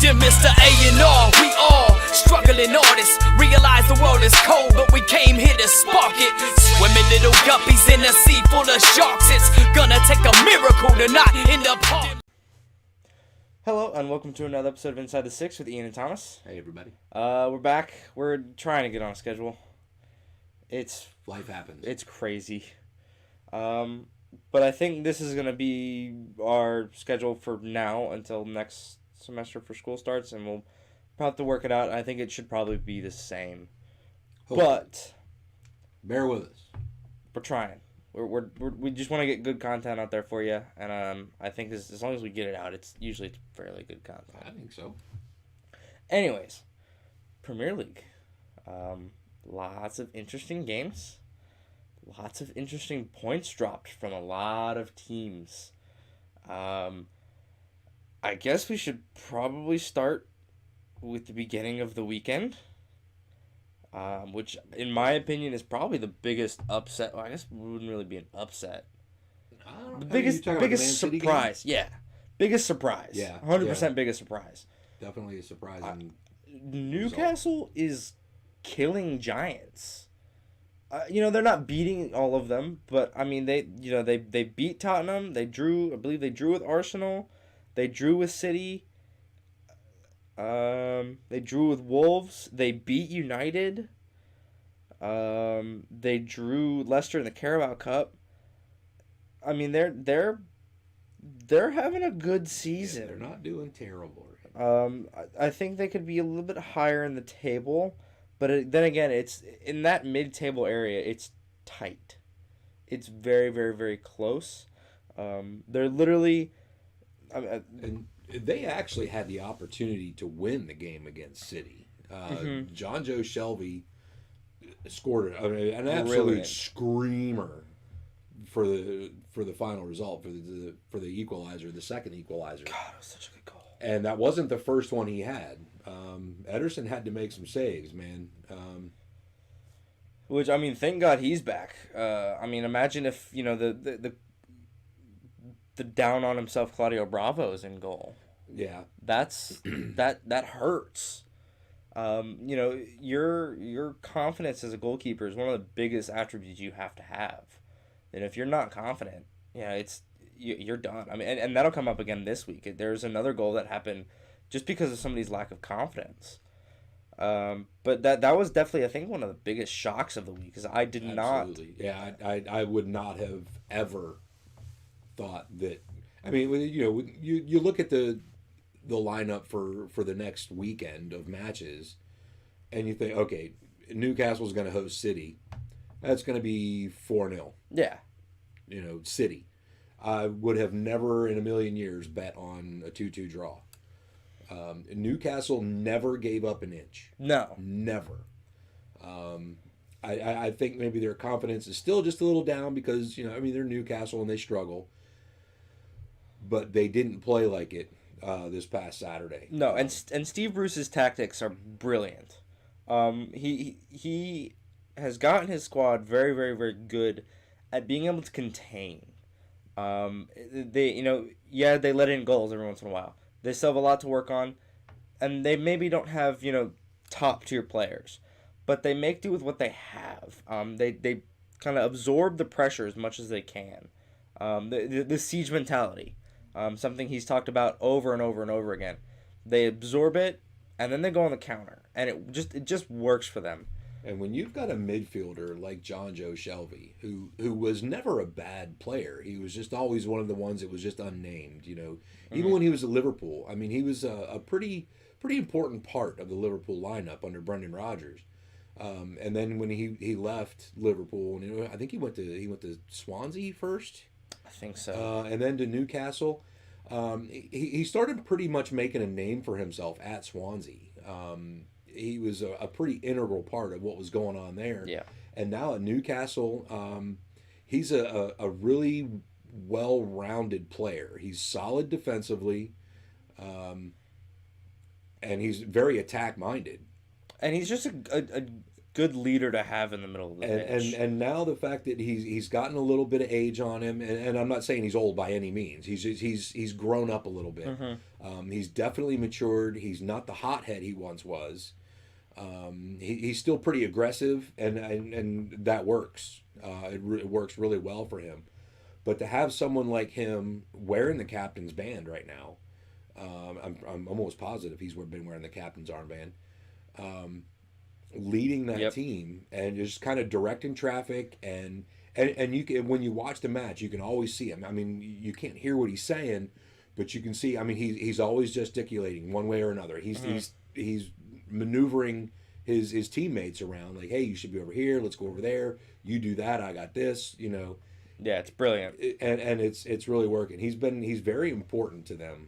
Dear Mr. A&R, we all struggling artists. Realize the world is cold, but we came here to spark it. Swimming little guppies in a sea full of sharks. It's gonna take a miracle to not end up hard. Hello, and welcome to another episode of Inside the Six with Ian and Thomas. Hey, everybody. We're back. We're trying to get on a schedule. Life happens. It's crazy. But I think this is going to be our schedule for now until next semester for school starts, and we'll have to work it out. I think it should probably be the same. Hopefully. But Bear with us. we're trying. We just want to get good content out there for you, and I think as long as we get it out, it's usually fairly good content. I think so. Anyways, Premier League. Lots of interesting games. Lots of interesting points dropped from a lot of teams. I guess we should probably start with the beginning of the weekend, which, in my opinion, is probably the biggest upset. Well, I guess it wouldn't really be an upset. The biggest surprise. Yeah. Biggest surprise. Yeah. 100% biggest surprise. Definitely a surprising Newcastle is killing Giants. They're not beating all of them, but I mean they beat Tottenham. I believe they drew with Arsenal. They drew with City. They drew with Wolves. They beat United. They drew Leicester in the Carabao Cup. I mean they're having a good season. Yeah, they're not doing terrible. I think they could be a little bit higher in the table, but then again, it's in that mid-table area. It's tight. It's very, very, very close. They're literally, And they actually had the opportunity to win the game against City. John Joe Shelby scored an absolute Brilliant screamer for the final result, for the equalizer, the second equalizer. God, it was such a good goal. And that wasn't the first one he had. Ederson had to make some saves, man. Which, I mean, thank God he's back. Imagine if the down on himself Claudio Bravo is in goal. Yeah, That's that hurts. Your confidence as a goalkeeper is one of the biggest attributes you have to have. And if you're not confident, you're done. I mean, and that'll come up again this week. There's another goal that happened just because of somebody's lack of confidence. But that was definitely, I think, one of the biggest shocks of the week, because I did absolutely. Yeah, I would not have ever thought that. I mean, you look at the lineup for the next weekend of matches, and you think, okay, Newcastle's going to host City. That's going to be 4-0. Yeah. City. I would have never in a million years bet on a 2-2 draw. Newcastle never gave up an inch. No. Never. I think maybe their confidence is still just a little down because, they're Newcastle and they struggle. But they didn't play like it this past Saturday. No, and Steve Bruce's tactics are brilliant. He has gotten his squad very, very, very good at being able to contain. They let in goals every once in a while. They still have a lot to work on, and they maybe don't have top tier players, but they make do with what they have. They kind of absorb the pressure as much as they can. The siege mentality, something he's talked about over and over and over again. They absorb it, and then they go on the counter, and it just works for them. And when you've got a midfielder like John Joe Shelby, who was never a bad player, he was just always one of the ones that was just unnamed. Even when he was at Liverpool, I mean, he was a pretty important part of the Liverpool lineup under Brendan Rodgers. And then when he left Liverpool, and I think he went to Swansea first. I think so. And then to Newcastle. He started pretty much making a name for himself at Swansea. He was a pretty integral part of what was going on there. Yeah. And now at Newcastle, he's a really well-rounded player. He's solid defensively, and he's very attack-minded. And he's just good leader to have in the middle of the pitch. And now the fact that he's gotten a little bit of age on him, and I'm not saying he's old by any means. He's grown up a little bit. He's definitely matured. He's not the hothead he once was. He's still pretty aggressive, and that works. It works really well for him. But to have someone like him wearing the captain's band right now, I'm almost positive he's been wearing the captain's armband, leading that team and just kind of directing traffic, and you can, when you watch the match, you can always see him. I mean, you can't hear what he's saying, but you can see. I mean, he's always gesticulating one way or another. He's maneuvering his teammates around, like, hey, you should be over here. Let's go over there. You do that. I got this. You know. Yeah, it's brilliant, and it's really working. He's very important to them,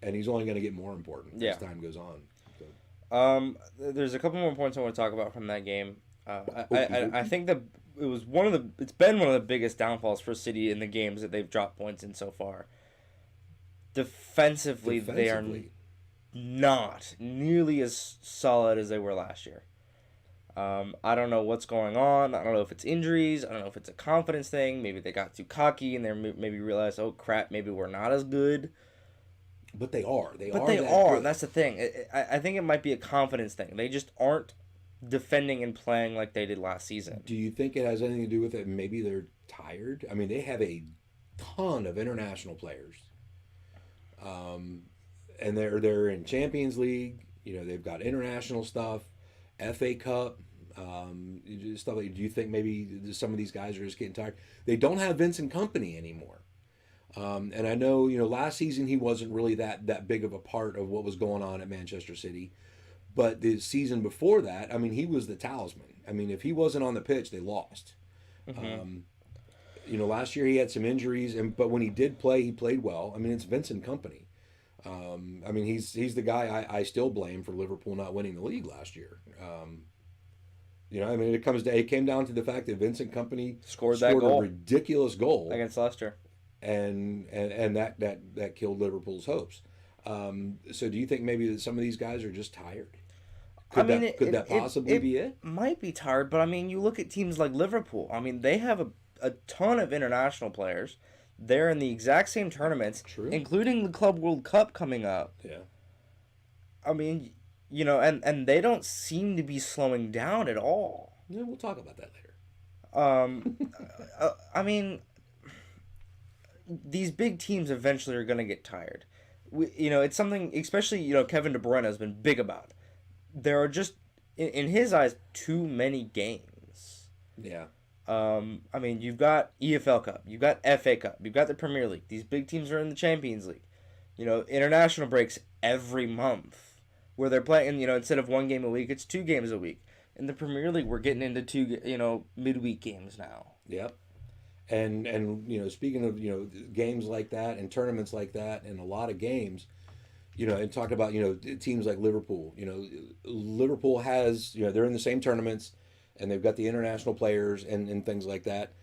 and he's only going to get more important as time goes on. So. There's a couple more points I want to talk about from that game. I think that it's been one of the biggest downfalls for City in the games that they've dropped points in so far. Defensively, they are not nearly as solid as they were last year. I don't know what's going on. I don't know if it's injuries. I don't know if it's a confidence thing. Maybe they got too cocky and they maybe realized, oh crap, maybe we're not as good. But they are. They are. And that's the thing. I think it might be a confidence thing. They just aren't defending and playing like they did last season. Do you think it has anything to do with it? Maybe they're tired. I mean, they have a ton of international players, and they're in Champions League. You know, they've got international stuff. FA Cup, stuff like. Do you think maybe some of these guys are just getting tired? They don't have Vincent Kompany anymore, and I know last season he wasn't really that big of a part of what was going on at Manchester City, but the season before that, I mean, he was the talisman. I mean, if he wasn't on the pitch, they lost. Last year he had some injuries, but when he did play, he played well. I mean, it's Vincent Kompany. I mean, he's the guy I still blame for Liverpool not winning the league last year. I mean, it came down to the fact that Vincent Kompany scored that goal. A ridiculous goal against Leicester, and that killed Liverpool's hopes. So, do you think maybe that some of these guys are just tired? Could that possibly be it? Might be tired, but I mean, you look at teams like Liverpool. I mean, they have a ton of international players. They're in the exact same tournaments, True. Including the Club World Cup coming up. Yeah. I mean, and they don't seem to be slowing down at all. Yeah, we'll talk about that later. I mean, these big teams eventually are going to get tired. It's something, especially, Kevin De Bruyne has been big about. There are just, in his eyes, too many games. Yeah. I mean, you've got EFL Cup, you've got FA Cup, you've got the Premier League. These big teams are in the Champions League. International breaks every month where they're playing, instead of one game a week, it's 2 games a week. In the Premier League, we're getting into 2, midweek games now. Yep. And speaking of, games like that and tournaments like that and a lot of games, and talk about, teams like Liverpool. Liverpool has, they're in the same tournaments, and they've got the international players and things like that,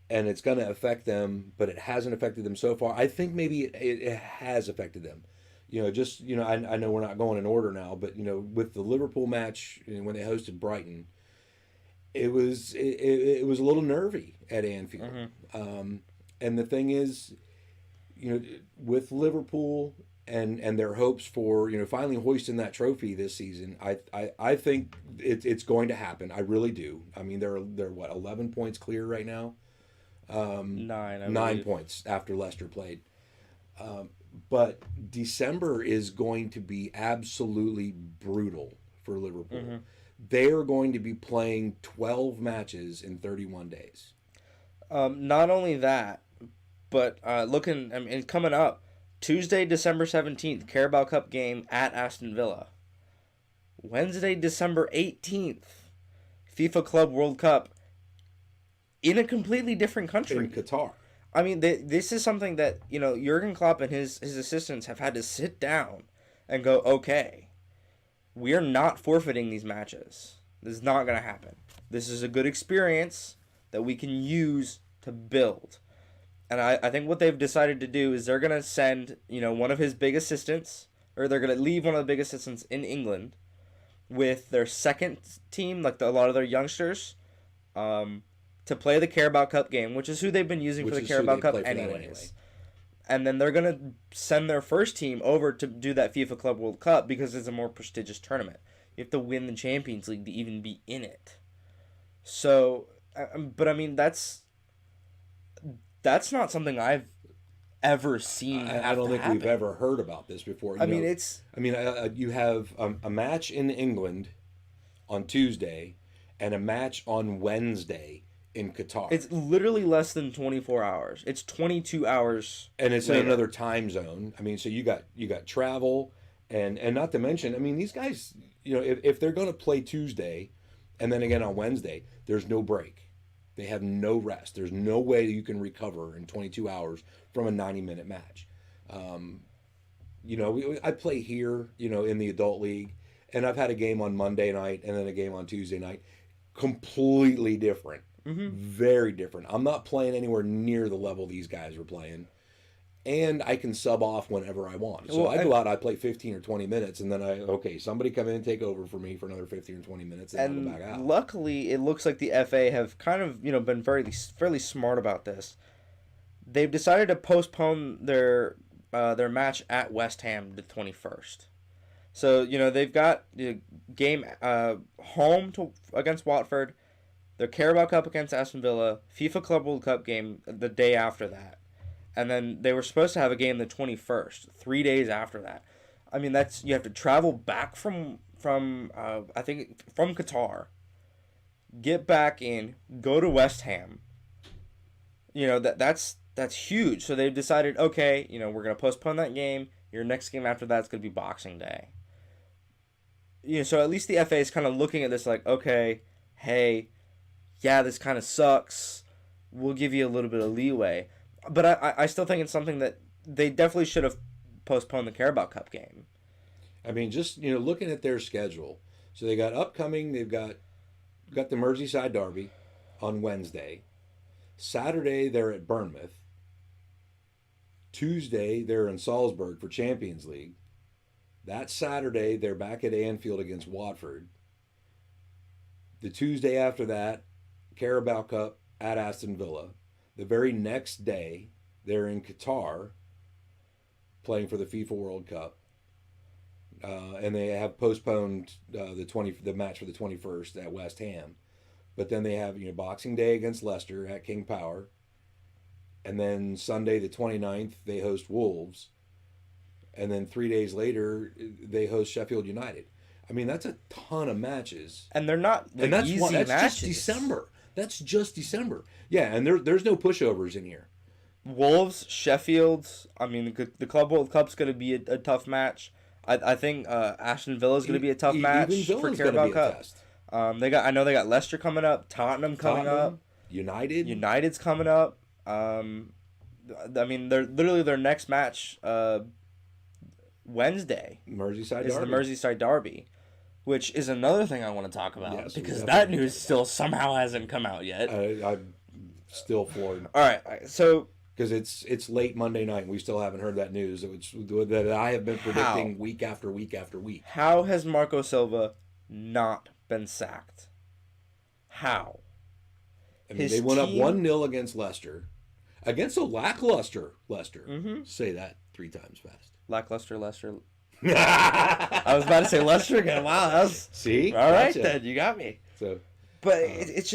and it's going to affect them, but it hasn't affected them so far. I think maybe it has affected them. I know we're not going in order now, but, with the Liverpool match when they hosted Brighton, it was a little nervy at Anfield. Mm-hmm. And the thing is, with Liverpool and their hopes for finally hoisting that trophy this season, I think it's going to happen. I really do. I mean, they're what, 11 points clear right now. 9 points after Leicester played. But December is going to be absolutely brutal for Liverpool. Mm-hmm. They are going to be playing 12 matches in 31 days. Not only that, but coming up, Tuesday, December 17th, Carabao Cup game at Aston Villa. Wednesday, December 18th, FIFA Club World Cup in a completely different country. In Qatar. I mean, this is something that, Jurgen Klopp and his assistants have had to sit down and go, okay, we are not forfeiting these matches. This is not going to happen. This is a good experience that we can use to build. And I think what they've decided to do is they're going to send, one of his big assistants, or they're going to leave one of the big assistants in England, with their second team, like a lot of their youngsters, to play the Carabao Cup game, which is who they've been using for the Carabao Cup anyways. And then they're going to send their first team over to do that FIFA Club World Cup because it's a more prestigious tournament. You have to win the Champions League to even be in it. So, but I mean, that's not something I've ever seen. I don't think we've ever heard about this before. You have a match in England on Tuesday and a match on Wednesday in Qatar. It's literally less than 24 hours. It's 22 hours. And it's later. in another time zone. I mean, so you got travel and not to mention, I mean, these guys, if they're going to play Tuesday and then again on Wednesday, there's no break. They have no rest. There's no way you can recover in 22 hours from a 90-minute match. I play here, in the adult league, and I've had a game on Monday night and then a game on Tuesday night. Completely different. Mm-hmm. Very different. I'm not playing anywhere near the level these guys are playing. And I can sub off whenever I want. So I go out, I play 15 or 20 minutes, and then somebody come in and take over for me for another 15 or 20 minutes, and I'll go back out. Luckily, it looks like the FA have kind of, been fairly smart about this. They've decided to postpone their match at West Ham the 21st. So, they've got the game home against Watford, their Carabao Cup against Aston Villa, FIFA Club World Cup game the day after that. And then they were supposed to have a game the 21st, 3 days after that. I mean, you have to travel back from Qatar, get back in, go to West Ham. That's huge. So they've decided, okay, we're going to postpone that game. Your next game after that is going to be Boxing Day. So at least the FA is kind of looking at this like, okay, hey, yeah, this kind of sucks. We'll give you a little bit of leeway. But I still think it's something that they definitely should have postponed the Carabao Cup game. I mean, just, looking at their schedule. So they got upcoming, they've got the Merseyside Derby on Wednesday. Saturday, they're at Bournemouth. Tuesday, they're in Salzburg for Champions League. That Saturday, they're back at Anfield against Watford. The Tuesday after that, Carabao Cup at Aston Villa. The very next day, they're in Qatar playing for the FIFA World Cup. And they have postponed the match for the 21st at West Ham. But then they have Boxing Day against Leicester at King Power. And then Sunday the 29th, they host Wolves. And then 3 days later, they host Sheffield United. I mean, that's a ton of matches. And they're not easy matches. That's just December. That's just December. Yeah, and there's no pushovers in here. Wolves, Sheffield. I mean, the Club World Cup's going to be a tough match. I think Aston Villa's going to be a tough match for Carabao Cup. I know they got Leicester coming up, Tottenham coming up, United's coming up. I mean, they're literally their next match Wednesday. The Merseyside Derby. Which is another thing I want to talk about because that news still somehow hasn't come out yet. I'm still floored. All right, so because it's late Monday night and we still haven't heard that news that I have been predicting week after week after week. How has Marco Silva not been sacked? How? I mean, they went up 1-0 against Leicester, against a lackluster Leicester. Mm-hmm. Say that 3 times fast. Lackluster Leicester. I was about to say Leicester again. Wow, that was... See? All right, then. You got me. So, but it's...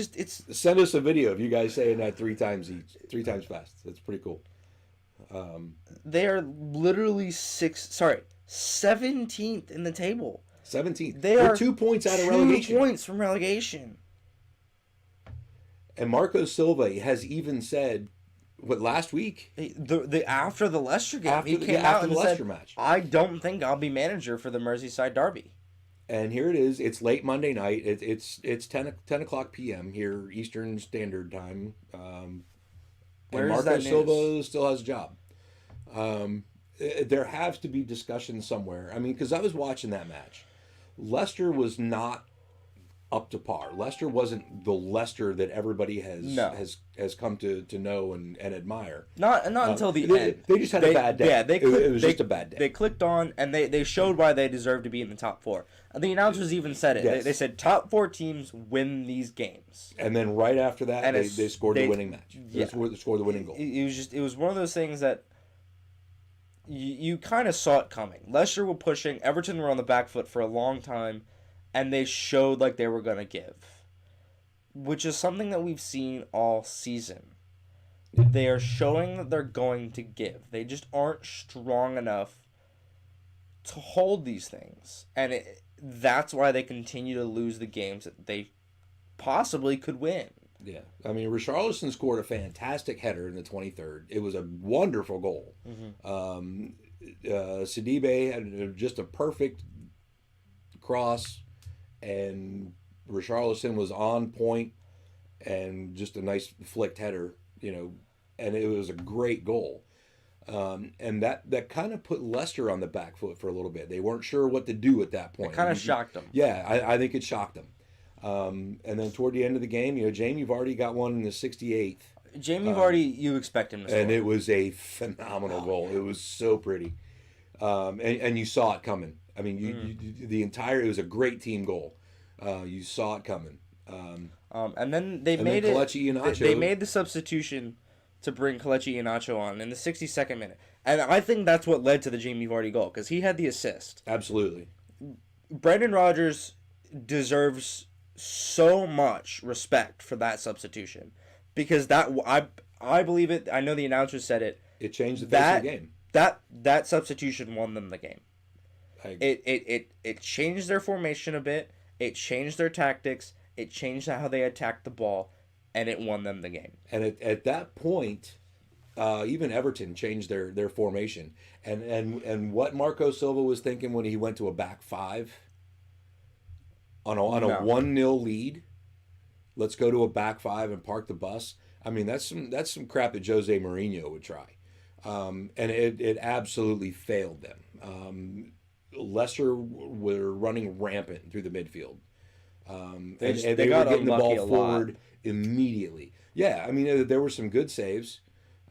Send us a video of you guys saying that 3 times fast. That's pretty cool. They are literally 17th in the table. 17th. They're 2 points out of relegation. 2 points from relegation. And Marco Silva has even said... What, last week? After the Leicester game, he came out and said, match. I don't think I'll be manager for the Merseyside Derby. And here it is. It's late Monday night. It's 10 o'clock p.m. here, Eastern Standard Time. And Marco Silva still has a job. There has to be discussion somewhere. I mean, because I was watching that match. Leicester was not up to par. Leicester wasn't the Leicester that everybody No. has come to know and admire. Not until the they, end. They just had a bad day. Yeah, It was just a bad day. They clicked on, and they showed why they deserved to be in the top 4. And the announcers even said it. Yes. They said top 4 teams win these games. And then right after that, And they scored the winning match. Yeah. They scored the winning goal. It was one of those things that you kind of saw it coming. Leicester were pushing. Everton were on the back foot for a long time, and they showed like they were going to give, which is something that we've seen all season. They are showing that they're going to give. They just aren't strong enough to hold these things. And that's why they continue to lose the games that they possibly could win. Yeah. I mean, Richarlison scored a fantastic header in the 23rd. It was a wonderful goal. Sidibe had just a perfect cross, and Richarlison was on point, and just a nice flicked header, and it was a great goal. And that kind of put Leicester on the back foot for a little bit. They weren't sure what to do at that point. It kind of shocked them. Yeah, I think it shocked them. And then toward the end of the game, Jamie Vardy got one in the 68th. Jamie Vardy, you expect him to score. And it was a phenomenal goal. It was so pretty. And you saw it coming. I mean, it was a great team goal. You saw it coming. And then they made Kelechi Iheanacho, they made the substitution to bring Kelechi Iheanacho on in the 62nd minute. And I think that's what led to the Jamie Vardy goal, because he had the assist. Absolutely. Brendan Rodgers deserves so much respect for that substitution, because I believe it. I know the announcers said it. It changed the face of the game. That substitution won them the game. It changed their formation a bit. It changed their tactics. It changed how they attacked the ball, and it won them the game. And at that point, even Everton changed their formation. And what Marco Silva was thinking when he went to a back 5 on a 1-0 lead. Let's go to a back 5 and park the bus. I mean, that's some crap that Jose Mourinho would try. And it absolutely failed them. Leicester were running rampant through the midfield. They were getting the ball forward immediately. Yeah, I mean, there were some good saves.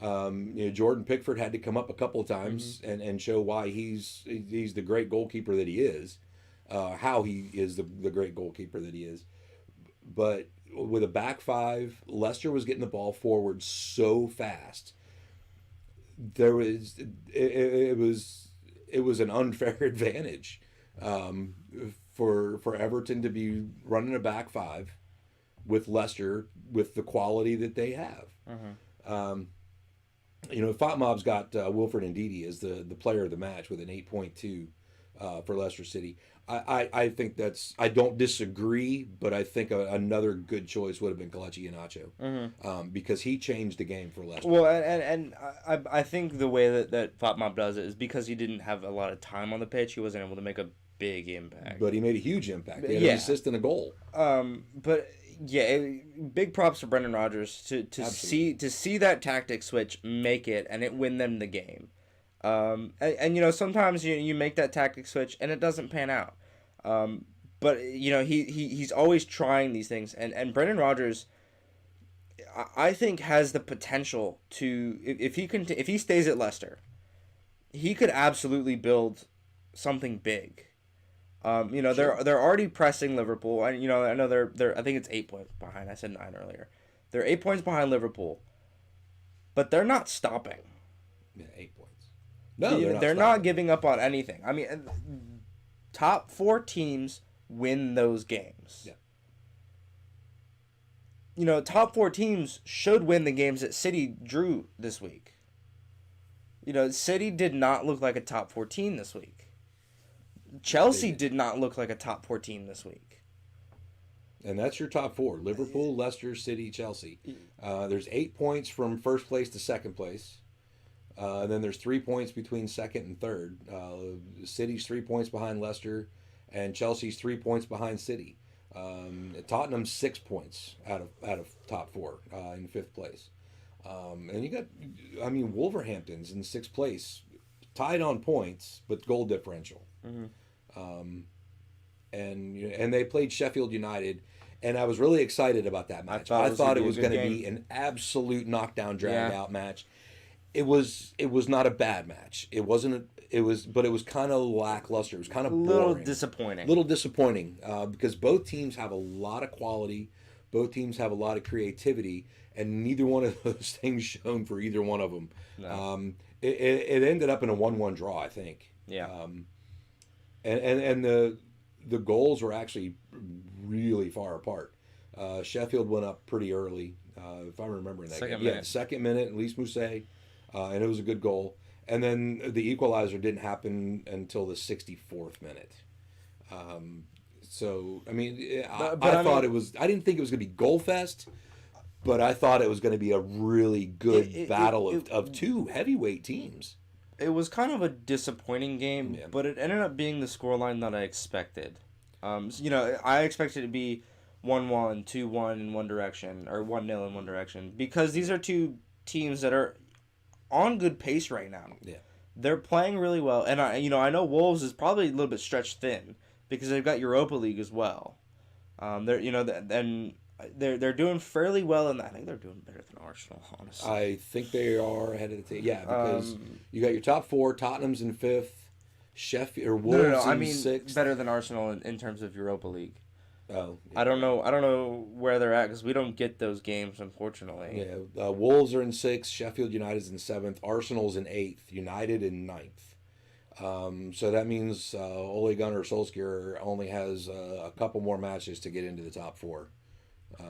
Jordan Pickford had to come up a couple of times and show why he's the great goalkeeper that he is, how he is the great goalkeeper that he is. But with a back 5, Leicester was getting the ball forward so fast. It was an unfair advantage for Everton to be running a back 5 with Leicester with the quality that they have. FotMob's got Wilfred Ndidi as the player of the match with an 8.2 for Leicester City. I think I don't disagree, but I think another good choice would have been Kelechi Iheanacho, because he changed the game for Leicester. Well, and I think the way that FotMob does it is because he didn't have a lot of time on the pitch. He wasn't able to make a big impact. But he made a huge impact. He had an assist and a goal. But yeah, big props to Brendan Rodgers to see that tactic switch make it and it win them the game. And sometimes you make that tactic switch and it doesn't pan out. But he's always trying these things, and Brendan Rodgers, I think, has the potential to, if he stays at Leicester, he could absolutely build something big. Sure. They're already pressing Liverpool, and I know they're I think it's 8 points behind. I said 9 earlier. They're 8 points behind Liverpool, but they're not stopping. Yeah, 8 points. No, they're not giving up on anything. I mean, top 4 teams win those games. Yeah. Top 4 teams should win the games that City drew this week. City did not look like a top 4 team this week. Chelsea did not look like a top 4 team this week. And that's your top 4. Liverpool, Leicester, City, Chelsea. There's 8 points from first place to second place. And then there's 3 points between second and third. City's 3 points behind Leicester, and Chelsea's 3 points behind City. Tottenham's 6 points out of top 4 in 5th place. And you got, Wolverhampton's in 6th place, tied on points, but goal differential. and they played Sheffield United, and I was really excited about that match. I thought it was going to be an absolute knockdown, drag out match. It was not a bad match. It wasn't. But it was kind of lackluster. It was kind of boring. A little disappointing. Because both teams have a lot of quality, both teams have a lot of creativity, and neither one of those things shown for either one of them. No. It ended up in a 1-1 draw, I think. Yeah. And the goals were actually really far apart. Sheffield went up pretty early, if I'm remembering that. Second minute, Lise Mousset, and it was a good goal. And then the equalizer didn't happen until the 64th minute. So I mean, I thought it was. I didn't think it was going to be goal fest, but I thought it was going to be a really good battle of two heavyweight teams. It was kind of a disappointing game, but it ended up being the scoreline that I expected. I expected it to be 1-1, 2-1 in one direction, or 1-0 in one direction, because these are two teams that are on good pace right now. Yeah, they're playing really well, and I know Wolves is probably a little bit stretched thin because they've got Europa League as well. They're doing fairly well in that. I think they're doing better than Arsenal, honestly. I think they are ahead of the table. Yeah, because you got your top four. Tottenham's in fifth. Sheffield or Wolves in sixth. Better than Arsenal in terms of Europa League. Oh, yeah. I don't know where they're at because we don't get those games, unfortunately. Yeah, Wolves are in sixth. Sheffield United's in seventh. Arsenal's in eighth. United in ninth. So that means Ole Gunnar Solskjaer only has a couple more matches to get into the top four. He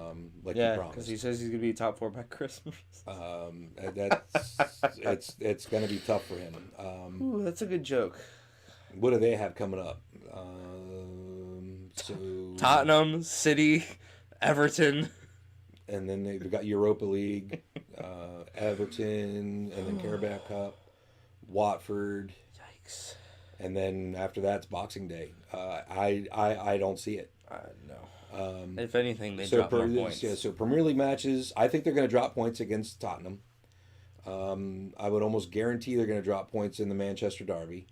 promised. Because he says he's gonna be top four by Christmas. It's gonna be tough for him. Ooh, that's a good joke. What do they have coming up? Tottenham, City, Everton, and then they've got Europa League, Everton, and then Carabao Cup, Watford. Yikes! And then after that's Boxing Day. I don't see it. No. If anything, they drop more points. Yeah, so Premier League matches, I think they're going to drop points against Tottenham. I would almost guarantee they're going to drop points in the Manchester Derby.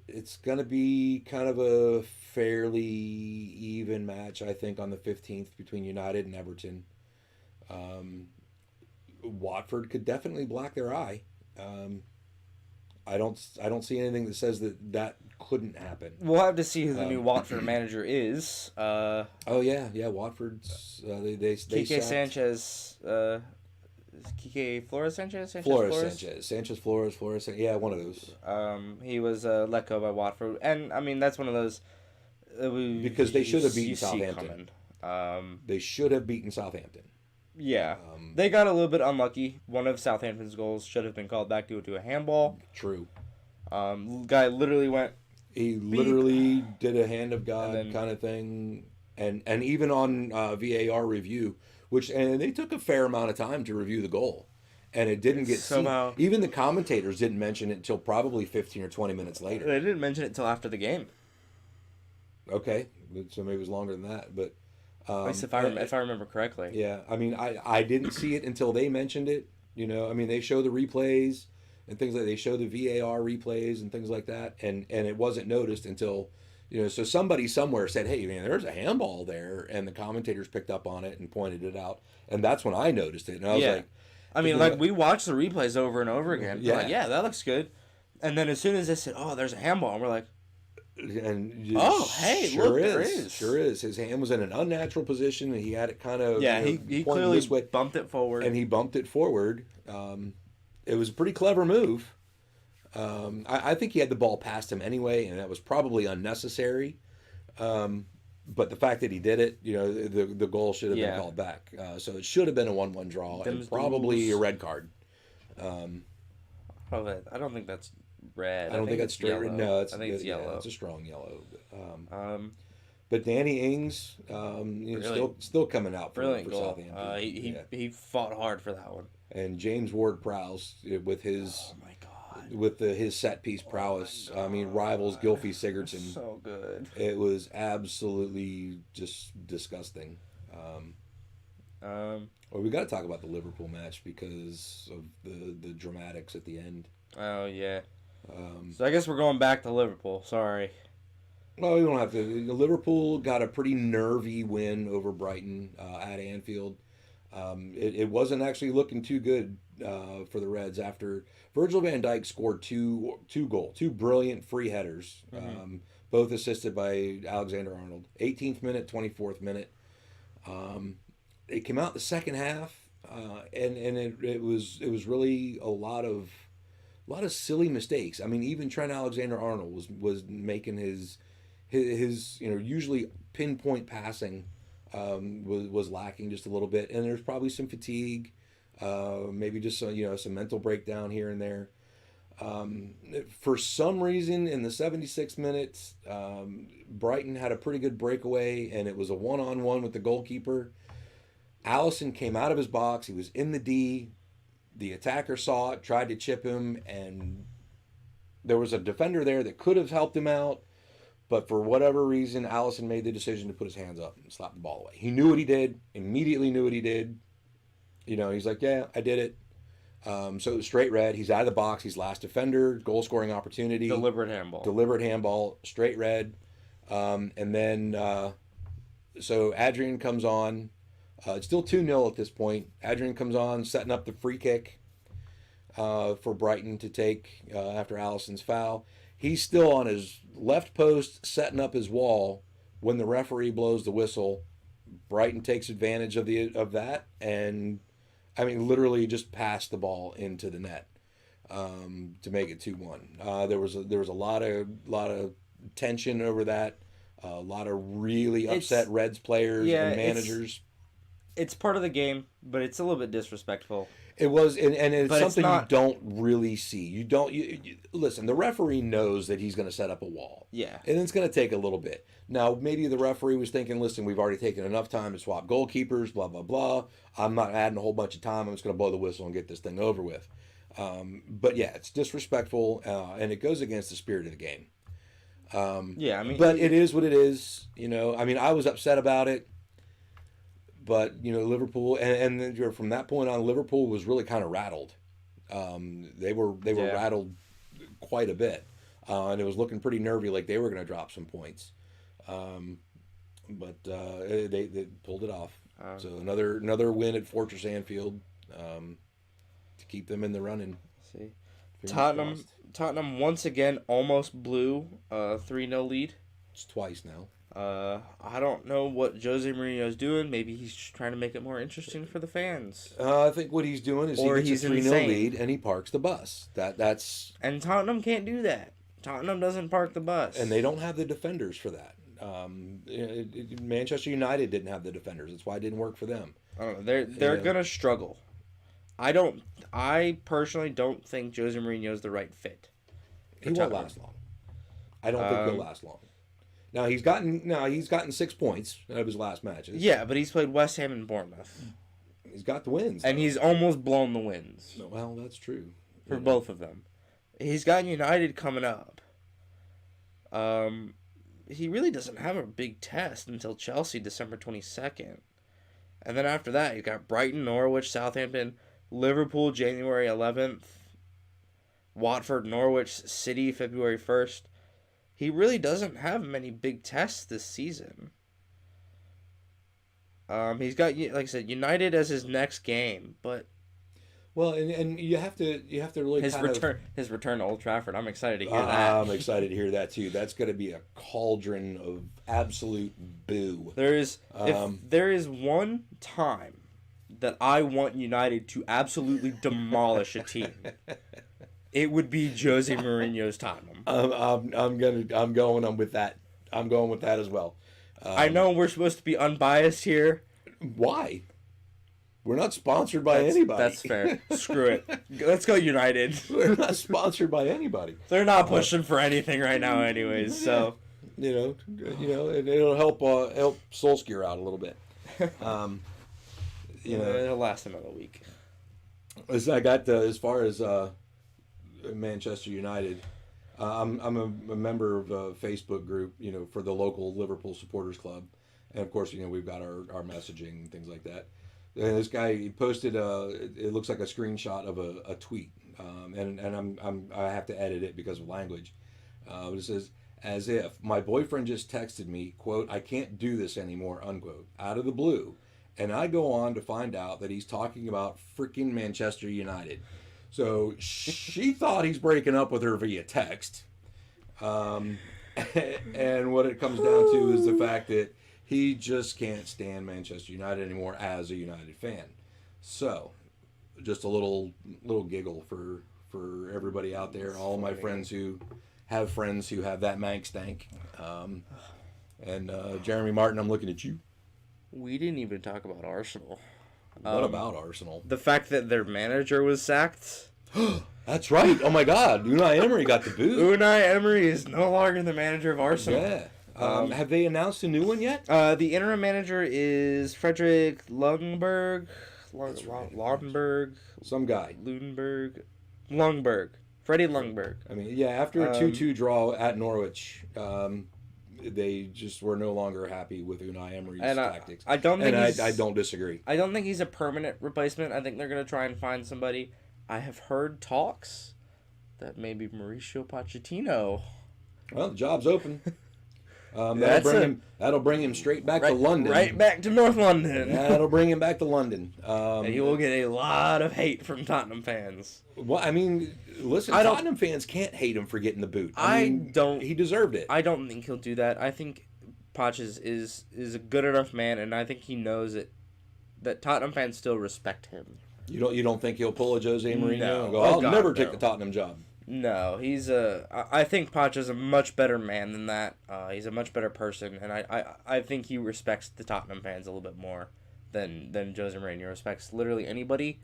It's going to be kind of a fairly even match, I think, on the 15th between United and Everton. Watford could definitely black their eye. I don't see anything that says that couldn't happen. We'll have to see who the new Watford manager is. Watford's they Quique Sanchez. Quique Flores Sanchez? Sanchez Flores, yeah, one of those. He was let go by Watford, and I mean that's one of those. Because they should have beaten Southampton. They should have beaten Southampton. Yeah, they got a little bit unlucky. One of Southampton's goals should have been called back due to a handball. True. Guy literally went. He literally did a hand of God kind of thing, and even on VAR review, and they took a fair amount of time to review the goal, and it didn't get somehow. Even the commentators didn't mention it until probably 15 or 20 minutes later. They didn't mention it until after the game. Okay, so maybe it was longer than that, but. At least if I remember correctly. Yeah, I mean, I didn't see it until they mentioned it. I mean, they show the replays and things like they show the VAR replays and things like that, and it wasn't noticed until, so somebody somewhere said, "Hey, man, there's a handball there," and the commentators picked up on it and pointed it out, and that's when I noticed it, and I was like, I mean, we watched the replays over and over again. Yeah, like, that looks good, and then as soon as they said, "Oh, there's a handball," and we're like. And hey, look, there is. Sure is. His hand was in an unnatural position, and he had it kind of he clearly bumped it forward. And he bumped it forward. It was a pretty clever move. I think he had the ball past him anyway, and that was probably unnecessary. But the fact that he did it, the goal should have been called back. So it should have been a 1-1 draw, and probably a red card. I don't think that's red. I don't think that's straight red. No, I think it's yellow. It's a strong yellow. But Danny Ings, still coming out for Southampton. He fought hard for that one. And James Ward-Prowse with his his set piece prowess. I mean, rivals Gylfi Sigurdsson. So good. It was absolutely just disgusting. Well, we got to talk about the Liverpool match because of the dramatics at the end. Oh yeah. So I guess we're going back to Liverpool. Sorry. Well, we don't have to. Liverpool got a pretty nervy win over Brighton at Anfield. It wasn't actually looking too good for the Reds after Virgil van Dijk scored two brilliant free headers, both assisted by Alexander Arnold. 18th minute, 24th minute. It came out the second half, and it was really a lot of silly mistakes. I mean, even Trent Alexander-Arnold was making his usually pinpoint passing was lacking just a little bit, and there's probably some fatigue, maybe just some mental breakdown here and there. For some reason, in the 76 minutes, Brighton had a pretty good breakaway, and it was a one-on-one with the goalkeeper. Allison came out of his box. He was in the D. The attacker saw it, tried to chip him, and there was a defender there that could have helped him out. But for whatever reason, Allison made the decision to put his hands up and slap the ball away. He knew what he did, immediately knew what he did. He's like, yeah, I did it. So it was straight red. He's out of the box. He's last defender, goal-scoring opportunity. Deliberate handball. Straight red. And then, so Adrian comes on. It's still 2-0 at this point. Adrian comes on, setting up the free kick for Brighton to take after Allison's foul. He's still on his left post, setting up his wall when the referee blows the whistle. Brighton takes advantage of that, and literally just passed the ball into the net to make it 2-1. There was a lot of tension over that. A lot of really upset Reds players and managers. It's part of the game, but it's a little bit disrespectful. It was, and it's but something you don't really see. You listen. The referee knows that he's going to set up a wall. Yeah, and it's going to take a little bit. Now, maybe the referee was thinking, "Listen, we've already taken enough time to swap goalkeepers. Blah blah blah. I'm not adding a whole bunch of time. I'm just going to blow the whistle and get this thing over with." But yeah, it's disrespectful, and it goes against the spirit of the game. But it is what it is. I was upset about it. But Liverpool, and then from that point on, Liverpool was really kind of rattled. They were rattled quite a bit, and it was looking pretty nervy, like they were going to drop some points. But they pulled it off. So another win at Fortress Anfield to keep them in the running. See, Tottenham once again almost blew a 3-0 lead. It's twice now. I don't know what Jose Mourinho's doing. Maybe he's just trying to make it more interesting for the fans. I think what he's doing is he gets a 3-0 lead and he parks the bus. That's And Tottenham can't do that. Tottenham doesn't park the bus. And they don't have the defenders for that. Manchester United didn't have the defenders. That's why it didn't work for them. They're gonna struggle. I personally don't think Jose Mourinho's the right fit. He won't last long. I don't think he'll last long. Now he's gotten 6 points out of his last matches. Yeah, but he's played West Ham and Bournemouth. He's got the wins. And he's almost blown the wins. Well, that's true. For both of them. He's got United coming up. He really doesn't have a big test until Chelsea December 22nd. And then after that, he's got Brighton, Norwich, Southampton, Liverpool January 11th, Watford, Norwich, City February 1st. He really doesn't have many big tests this season. He's got, like I said, United as his next game, but and you have to really his return to Old Trafford. I'm excited to hear that. I'm excited to hear that too. That's going to be a cauldron of absolute boo. If there is one time that I want United to absolutely demolish a team, it would be Jose Mourinho's Tottenham. I'm going with that. I'm going with that as well. I know we're supposed to be unbiased here. Why? We're not sponsored by anybody. That's fair. Screw it. Let's go United. We're not sponsored by anybody. They're not pushing for anything right now, anyways. So it'll help Solskjaer out a little bit. It'll last another week. I got as far as Manchester United. I'm a member of a Facebook group, for the local Liverpool supporters club, and of course, we've got our messaging and things like that. And this guy, he posted it looks like a screenshot of a tweet, and I have to edit it because of language. It says, as if my boyfriend just texted me, quote, "I can't do this anymore," unquote, out of the blue. And I go on to find out that he's talking about freaking Manchester United. So she thought he's breaking up with her via text. And what it comes down to is the fact that he just can't stand Manchester United anymore as a United fan. So, just a little giggle for everybody out there, all my friends who have that Mank stank. And Jeremy Martin, I'm looking at you. We didn't even talk about Arsenal. What about Arsenal? The fact that their manager was sacked. That's right. Oh my God, Unai Emery got the boot. Unai Emery is no longer the manager of Arsenal. Yeah. Have they announced a new one yet? The interim manager is Frederick Lundberg. Lundberg. Some guy. Lundberg. Freddie Lundberg. I mean, yeah, after a 2-2 draw at Norwich, they just were no longer happy with Unai Emery's tactics. I don't think I don't disagree. I don't think he's a permanent replacement. I think they're going to try and find somebody. I have heard talks that maybe Mauricio Pochettino. Well, the job's open. That'll bring him straight back to London. Right back to North London. That'll bring him back to London. And he will get a lot of hate from Tottenham fans. Well, I mean, listen, Tottenham fans can't hate him for getting the boot. He deserved it. I don't think he'll do that. I think Poch is a good enough man, and I think he knows that Tottenham fans still respect him. You don't think he'll pull a Jose Mourinho No. and go, I'll never take the Tottenham job? No, I think Poch is a much better man than that. He's a much better person, and I think he respects the Tottenham fans a little bit more than Jose Mourinho respects literally anybody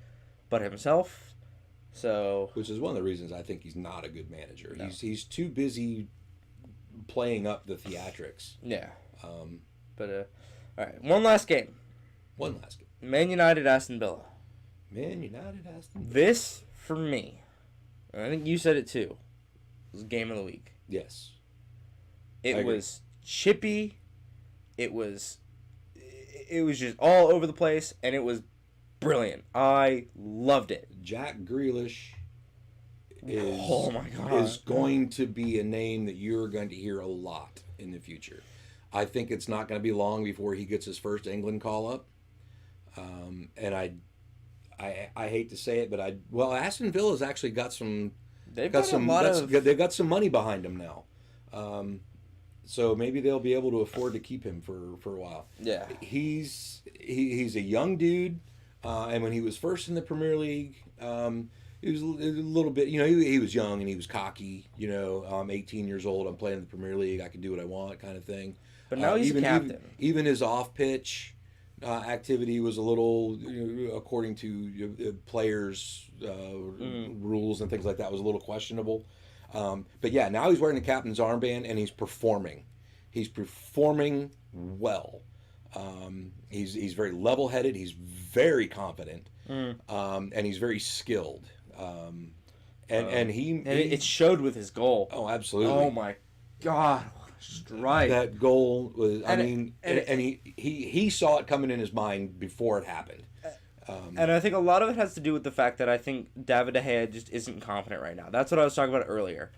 but himself. So, which is one of the reasons I think he's not a good manager. No. He's too busy playing up the theatrics. Yeah. All right, one last game. Man United, Aston Villa. Man United, Aston Villa. This, for me, and I think you said it too, was game of the week. Yes. It was chippy. It was just all over the place, and it was brilliant. I loved it. Jack Grealish oh my God, is going to be a name that you're going to hear a lot in the future. I think it's not going to be long before he gets his first England call up. And I hate to say it, but Aston Villa's actually got some. They've got some money behind them now. So maybe they'll be able to afford to keep him for a while. Yeah. He's a young dude, and when he was first in the Premier League, he was a little bit, he was young and he was cocky. I'm 18 years old. I'm playing in the Premier League. I can do what I want, kind of thing. But now he's a captain. Even his off-pitch activity was a little, according to players' rules and things like that, was a little questionable. But yeah, now he's wearing the captain's armband and he's performing. He's performing well. He's very level-headed. He's very confident, and he's very skilled. And it showed with his goal. Oh, absolutely! Oh my God, what a strike! That goal was. He saw it coming in his mind before it happened. And I think a lot of it has to do with the fact that I think David De Gea just isn't confident right now. That's what I was talking about earlier.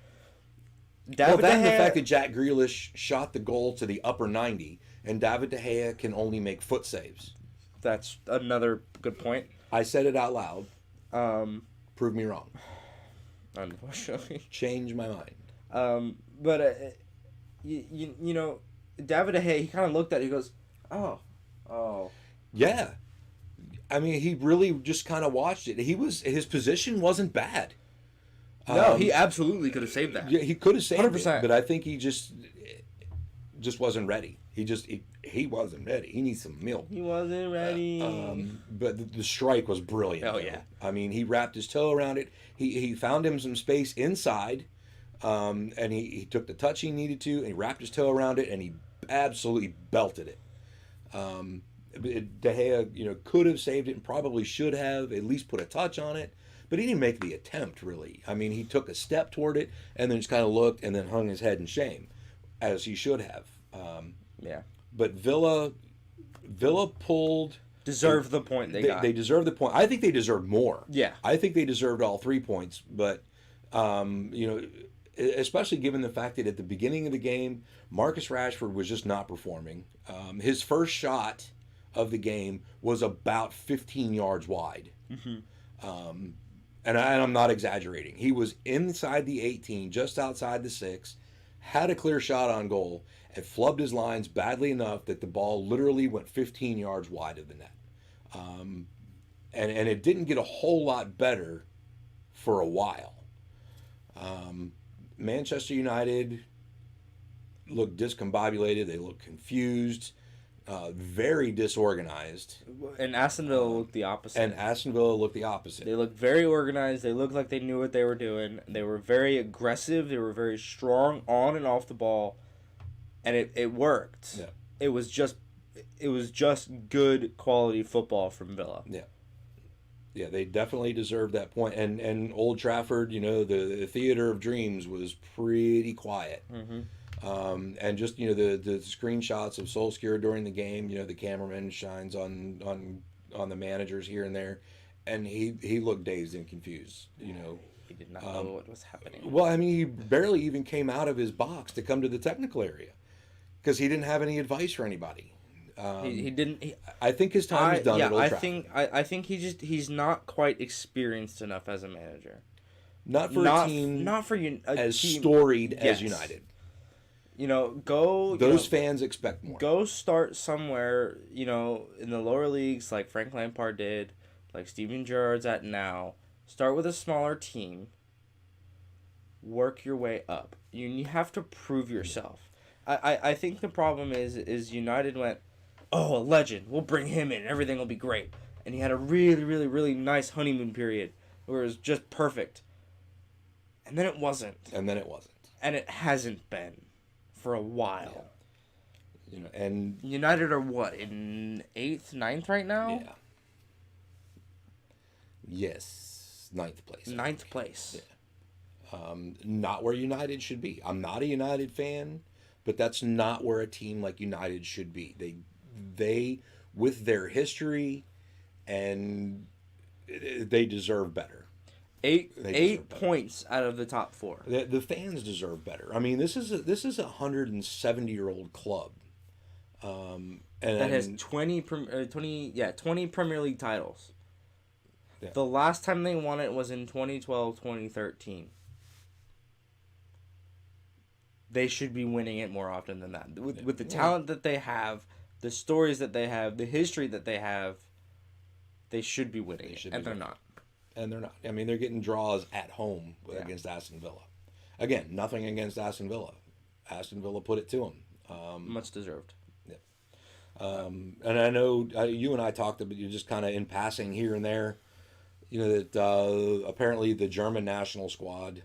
The fact that Jack Grealish shot the goal to the upper 90, and David De Gea can only make foot saves. That's another good point. I said it out loud. Prove me wrong. Unfortunately. Change my mind. David De Gea, he kind of looked at it, he goes, oh. Yeah. I mean, he really just kind of watched it. His position wasn't bad. No, he absolutely could have saved that. Yeah, he could have saved 100%. it, but I think he just wasn't ready. He wasn't ready. He needs some milk. He wasn't ready. But the strike was brilliant. Oh, yeah. I mean, he wrapped his toe around it. He found him some space inside, and he took the touch he needed to, and he wrapped his toe around it, and he absolutely belted it. De Gea, could have saved it and probably should have at least put a touch on it, but he didn't make the attempt, really. I mean, he took a step toward it and then just kind of looked and then hung his head in shame, as he should have. Yeah. But Villa deserved the point they got. They deserved the point. I think they deserved more. Yeah. I think they deserved all 3 points, but especially given the fact that at the beginning of the game, Marcus Rashford was just not performing. His first shot of the game was about 15 yards wide. And I'm not exaggerating. He was inside the 18, just outside the 6, had a clear shot on goal, and flubbed his lines badly enough that the ball literally went 15 yards wide of the net. And it didn't get a whole lot better for a while. Manchester United looked discombobulated. They looked confused, very disorganized. And Aston Villa looked the opposite. And Aston Villa looked the opposite. They looked very organized. They looked like they knew what they were doing. They were very aggressive. They were very strong on and off the ball. And it worked. Yeah. It was just good quality football from Villa. Yeah. Yeah, they definitely deserved that point. And Old Trafford, the theater of dreams was pretty quiet. And just the screenshots of Solskjaer during the game, the cameraman shines on the managers here and there, and he looked dazed and confused. He did not know what was happening. Well, I mean, he barely even came out of his box to come to the technical area because he didn't have any advice for anybody. He didn't. I think his time is done at Old Trafford. I think he's not quite experienced enough as a manager. Not for a team not for you as storied as Yes. United. Go. Fans expect more. Go start somewhere. In the lower leagues, like Frank Lampard did, like Steven Gerrard's at now. Start with a smaller team. Work your way up. You have to prove yourself. I think the problem is United went, oh, a legend. We'll bring him in. Everything will be great. And he had a really, really, really nice honeymoon period where it was just perfect. And then it wasn't. And it hasn't been for a while. Yeah. And United are what, in 8th, 9th right now? yeah. Yes, 9th place. 9th place. Yeah. Not where United should be. I'm not a United fan, but that's not where a team like United should be. They with their history, and they deserve better. Eight points out of the top 4. The fans deserve better. I mean, this is a 170-year-old club, and That has 20 Premier League titles. Yeah. The last time they won it was in 2012, 2013. They should be winning it more often than that. With the talent that they have, the stories that they have, the history that they have, they should be winning it, and they're not. And they're not. I mean, they're getting draws at home against Aston Villa. Again, nothing against Aston Villa. Aston Villa put it to them. Much deserved. And I know you and I talked about you just kind of in passing here and there. That apparently the German national squad.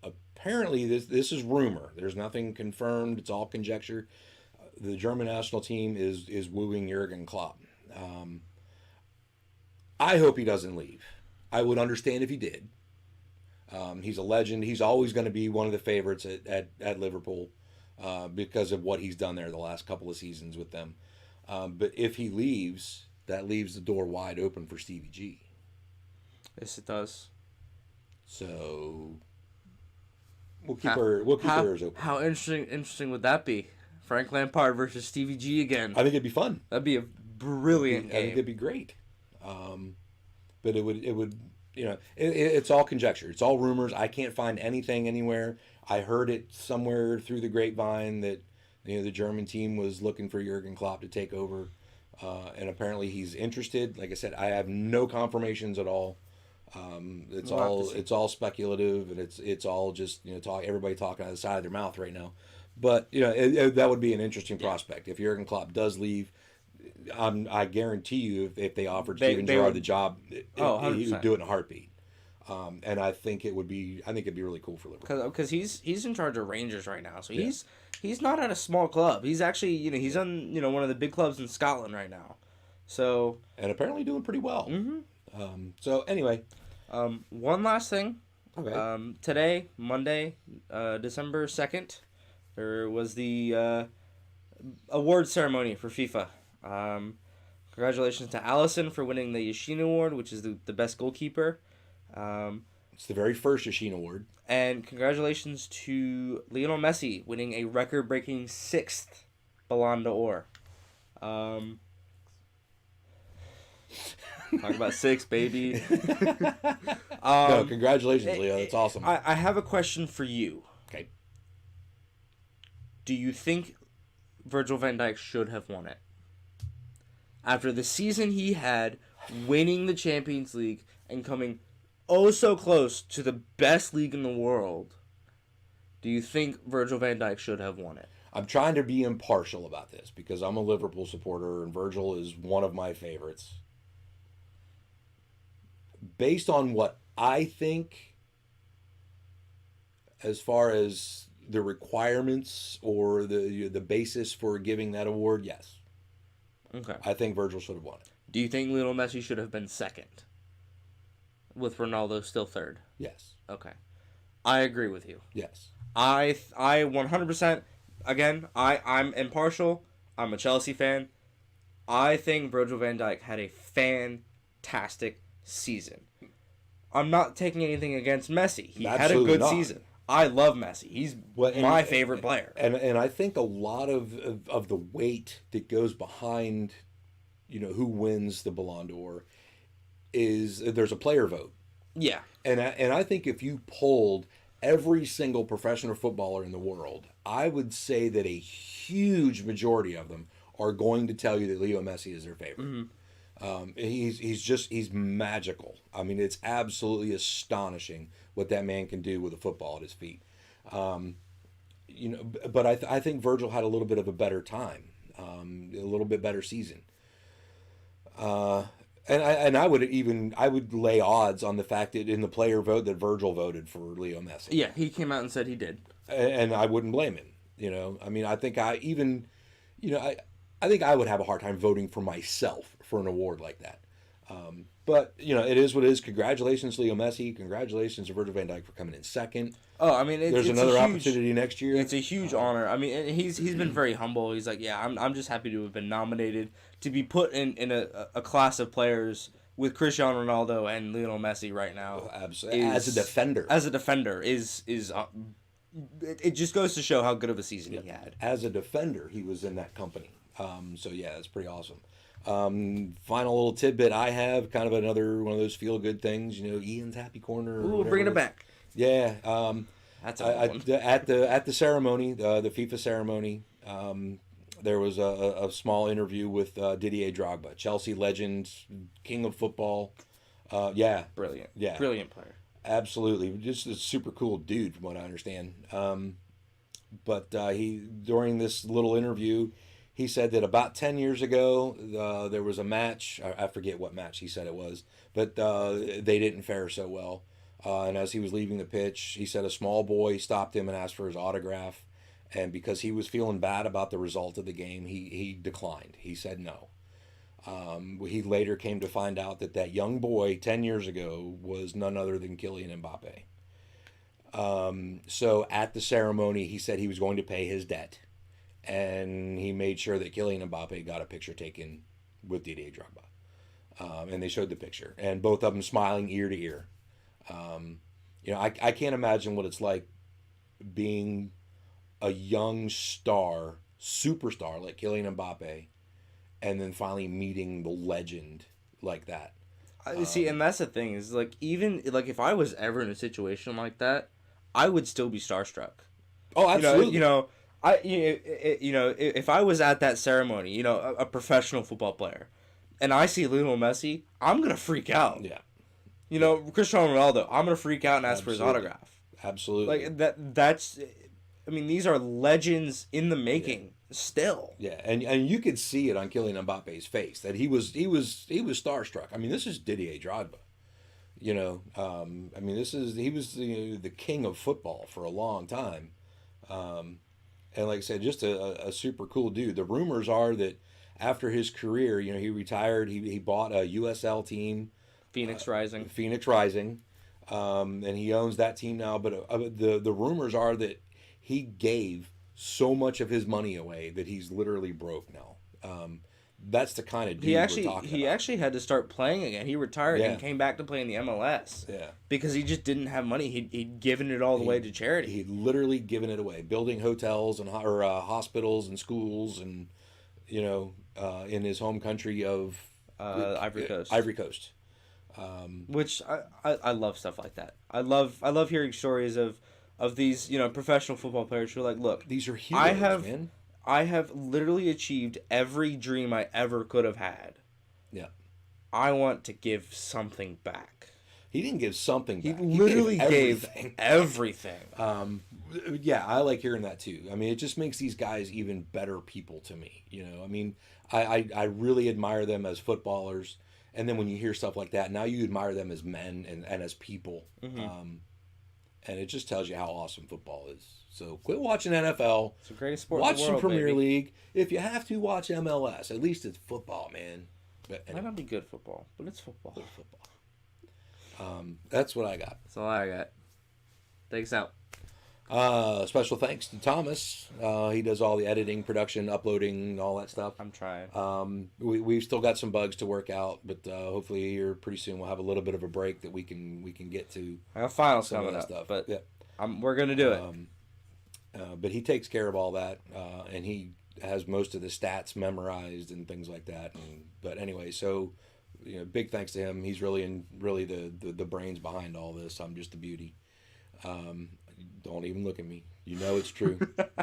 Apparently this is rumor. There's nothing confirmed. It's all conjecture. The German national team is wooing Jurgen Klopp. I hope he doesn't leave. I would understand if he did. He's a legend. He's always going to be one of the favorites at Liverpool because of what he's done there the last couple of seasons with them. But if he leaves, that leaves the door wide open for Stevie G. Yes, it does. So we'll keep our ears open. How interesting would that be? Frank Lampard versus Stevie G again. I think it'd be fun. That'd be a brilliant game. I think it'd be great. But it would it's all conjecture. It's all rumors. I can't find anything anywhere. I heard it somewhere through the grapevine that the German team was looking for Jurgen Klopp to take over, and apparently he's interested. Like I said, I have no confirmations at all. It's all speculative, and it's all just everybody talking out of the side of their mouth right now. But that would be an interesting prospect if Jurgen Klopp does leave. I guarantee you, if they offered Steven Gerrard the job, he would do it in a heartbeat. And I think it'd be really cool for Liverpool because he's in charge of Rangers right now, so he's not at a small club. He's actually he's on one of the big clubs in Scotland right now, so and apparently doing pretty well. Mm-hmm. So anyway, one last thing. Okay. Today, Monday, December 2nd, there was the award ceremony for FIFA. Congratulations to Alisson for winning the Yashin Award, which is the best goalkeeper. It's the very first Yashin Award. And congratulations to Lionel Messi winning a record-breaking 6th Ballon d'Or. Talk about 6, baby. No, congratulations, Leo. That's awesome. I have a question for you. Okay. Do you think Virgil van Dijk should have won it? After the season he had, winning the Champions League and coming oh so close to the best league in the world, do you think Virgil van Dijk should have won it? I'm trying to be impartial about this because I'm a Liverpool supporter and Virgil is one of my favorites. Based on what I think, as far as the requirements or the basis for giving that award, yes. Okay. I think Virgil should have won it. Do you think Lionel Messi should have been second, with Ronaldo still third? Yes. Okay. I agree with you. Yes. I 100%, again, I'm impartial. I'm a Chelsea fan. I think Virgil van Dijk had a fantastic season. I'm not taking anything against Messi. He had a Absolutely good not. season. I love Messi. He's my favorite player. And I think a lot of the weight that goes behind, who wins the Ballon d'Or is there's a player vote. Yeah. And I think if you polled every single professional footballer in the world, I would say that a huge majority of them are going to tell you that Leo Messi is their favorite. Mm-hmm. He's magical. I mean, it's absolutely astonishing what that man can do with a football at his feet. But I think Virgil had a little bit of a better time, a little bit better season. And I would lay odds on the fact that in the player vote that Virgil voted for Leo Messi. Yeah, he came out and said he did. And I wouldn't blame him. I mean, I think I think I would have a hard time voting for myself for an award like that. But, it is what it is. Congratulations, Leo Messi. Congratulations to Virgil van Dijk for coming in second. Oh, I mean, there's another opportunity next year. It's a huge honor. I mean, and he's been very humble. He's like, yeah, I'm just happy to have been nominated to be put in a class of players with Cristiano Ronaldo and Lionel Messi right now. Absolutely. As a defender. It just goes to show how good of a season he had. As a defender, he was in that company. So yeah, that's pretty awesome. Final little tidbit I have, kind of another one of those feel good things. Ian's happy corner. Ooh, bringing it back. Yeah. That's a good one. At the ceremony, the FIFA ceremony, there was a small interview with Didier Drogba, Chelsea legend, king of football. Brilliant. Yeah. Brilliant player. Absolutely, just a super cool dude, from what I understand. But he, during this little interview, he said that about 10 years ago, there was a match. I forget what match he said it was, but they didn't fare so well. And as he was leaving the pitch, he said a small boy stopped him and asked for his autograph. And because he was feeling bad about the result of the game, he declined. He said no. He later came to find out that young boy 10 years ago was none other than Kylian Mbappe. So at the ceremony, he said he was going to pay his debt. And he made sure that Kylian Mbappe got a picture taken with Didier Drogba. And they showed the picture. And both of them smiling ear to ear. I can't imagine what it's like being a young star, superstar like Kylian Mbappe, and then finally meeting the legend like that. See, and that's the thing is, like, even like if I was ever in a situation like that, I would still be starstruck. Oh, absolutely. If I was at that ceremony, a professional football player, and I see Lionel Messi, I'm gonna freak out. Yeah. Cristiano Ronaldo, I'm gonna freak out and ask for his autograph. Absolutely. Like that's. I mean, these are legends in the making still. Yeah, and you could see it on Kylian Mbappe's face that he was starstruck. I mean, this is Didier Drogba. He was the king of football for a long time. And like I said, just a super cool dude. The rumors are that after his career, he retired. He bought a USL team, Phoenix Rising. And he owns that team now. But the rumors are that he gave so much of his money away that he's literally broke now. that's the kind of dude He we're actually talking he about. actually had to start playing again. He retired Yeah. and came back to play in the MLS. Yeah. Because he just didn't have money. He'd given it all the way to charity. He'd literally given it away, building hotels and hospitals and schools, and in his home country of Ivory Coast. Ivory Coast. Which I love stuff like that. I love hearing stories of these professional football players who are like, look, These are heroes, man. I have literally achieved every dream I ever could have had. Yeah. I want to give something back. He didn't give something He back. literally gave everything. everything. Yeah, I like hearing that too. I mean, it just makes these guys even better people to me. I mean, I really admire them as footballers. And then when you hear stuff like that, now you admire them as men and as people. Mm-hmm. And it just tells you how awesome football is. So quit watching NFL. It's the greatest sport Watch in the world, some Premier baby. League. If you have to, watch MLS. At least it's football, man. But Might not be good football, but it's football. football. That's what I got. That's all I got. Thanks out. Special thanks to Thomas. He does all the editing, production, uploading, all that stuff. I'm trying. We've still got some bugs to work out, but hopefully here pretty soon we'll have a little bit of a break that we can get to. I got finals some of coming that up, stuff. but Yeah. we're gonna do it. But he takes care of all that, and he has most of the stats memorized and things like that. But anyway, so big thanks to him. He's really the brains behind all this. I'm just a beauty. Don't even look at me. You know it's true.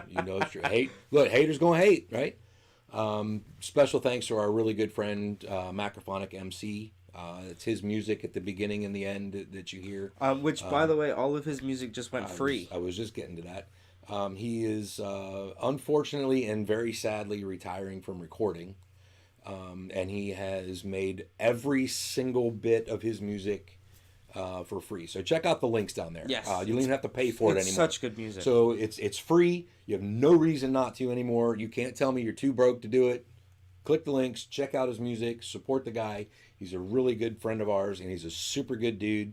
You know it's true. Haters gonna hate, right? Special thanks to our really good friend Macrophonic MC. It's his music at the beginning and the end that you hear. Which, by the way, all of his music just went free. I was just getting to that. He is unfortunately and very sadly retiring from recording. And he has made every single bit of his music for free. So check out the links down there. Yes. You don't even have to pay for it It's anymore. such good music. So it's free. You have no reason not to anymore. You can't tell me you're too broke to do it. Click the links, check out his music, support the guy. He's a really good friend of ours, and he's a super good dude.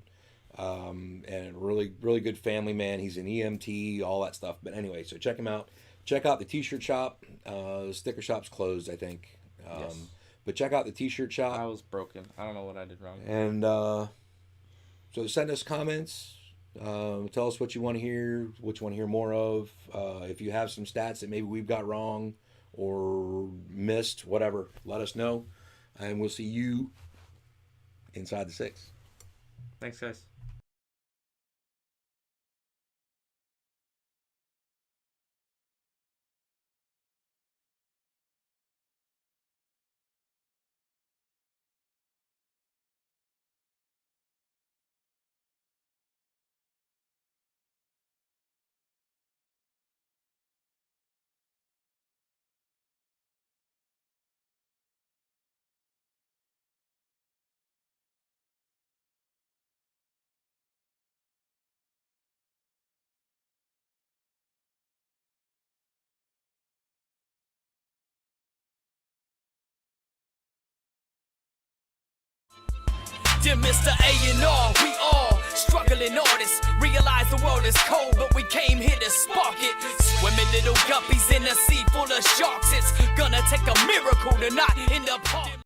And a really, really good family man. He's an EMT, all that stuff. But anyway, so check him out. Check out the t-shirt shop. The sticker shop's closed, I think. Yes. But check out the t-shirt shop. I was broken. I don't know what I did wrong. And so send us comments. Tell us what you want to hear, what you want to hear more of. If you have some stats that maybe we've got wrong or missed, whatever, let us know. And we'll see you inside the six. Thanks, guys. Dear Mr. A&R, we all struggling artists. Realize the world is cold, but we came here to spark it. Swimming little guppies in a sea full of sharks. It's gonna take a miracle to not end up